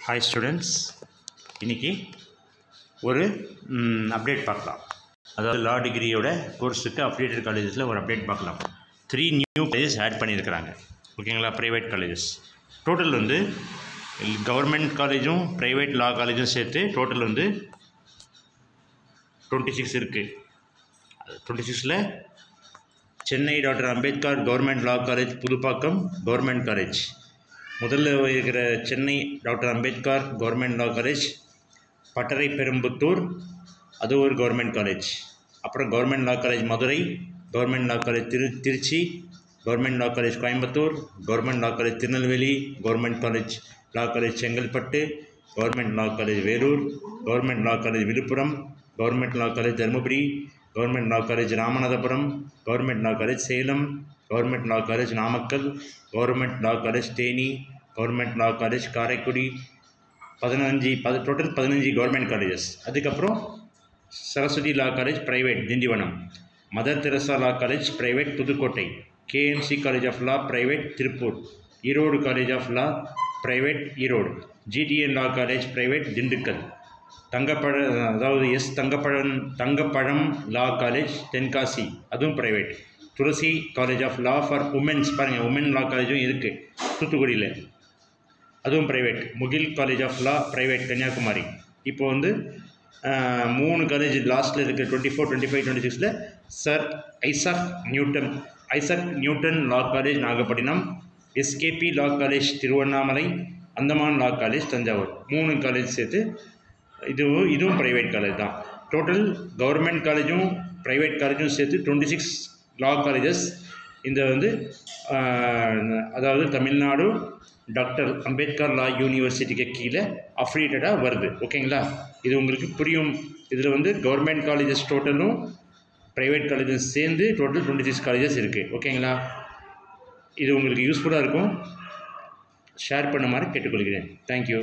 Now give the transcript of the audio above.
Hi students, இன்னைக்கு ஒரு update பார்க்கலாம். அதாவது லா டிகிரியோட கோர்ஸுக்கு அப்டேட்டட் காலேஜஸில் ஒரு அப்டேட் பார்க்கலாம். 3 நியூ காலேஜஸ் ஆட் பண்ணியிருக்கிறாங்க. ஓகேங்களா, ப்ரைவேட் காலேஜஸ். டோட்டல் வந்து கவர்மெண்ட் காலேஜும் ப்ரைவேட் லா காலேஜும் சேர்த்து டோட்டல் வந்து 26 இருக்குது. 26ல் Chennai doctor Ambedkar government law college Pudupakkam government college, முதல்ல இருக்கிற Chennai doctor Ambedkar government law college, Pattarai Perumbudur அது ஒரு கவர்மெண்ட் காலேஜ். அப்புறம் government law college Madurai, government law college Tiruchi, government law college Coimbatore, government law college Tirunelveli, government college law college Chengalpattu, government law college Vellore, government law college Villupuram, government law college Dharmapuri, government law college Ramanathapuram, government law college Salem, government law college Namakkal, government law college Theni, government law college Karaikudi, total 15 government colleges. அதுக்கப்புறம் Saraswathi law college private Tindivanam, mother Teresa law college private Pudukkottai, KMC college of law private Tiruppur, Erode college of law private Erode, GTN law college private Dindigul, Thangapazham law college Tenkasi அதுவும் private, Thulasi college of law for women's, பாருங்கள் women law காலேஜும் இருக்குது தூத்துக்குடியில் அதுவும் private, Mugil college of law private Kanyakumari. இப்போ வந்து 3 college லாஸ்ட்டில் இருக்குது 24, 25, 26ல் sir Isaac Newton law college Nagapattinam, SKP law college Tiruvannamalai, Andaman law college Thanjavur. 3 college சேர்த்து இதுவும் ப்ரைவேட் காலேஜ் தான். டோட்டல் கவர்மெண்ட் காலேஜும் ப்ரைவேட் காலேஜும் சேர்த்து 26 லா காலேஜஸ். இந்த வந்து அதாவது தமிழ்நாடு டாக்டர் அம்பேத்கர் லா யூனிவர்சிட்டிக்கு கீழே அஃபிலியேட்டடாக வருது. ஓகேங்களா, இது உங்களுக்கு புரியும். இதில் வந்து கவர்மெண்ட் காலேஜஸ் டோட்டலும் ப்ரைவேட் காலேஜஸ் சேர்ந்து டோட்டல் 26 காலேஜஸ் இருக்குது. ஓகேங்களா, இது உங்களுக்கு யூஸ்ஃபுல்லாக இருக்கும். ஷேர் பண்ணுமாறு கேட்டுக்கொள்கிறேன். தேங்க்யூ.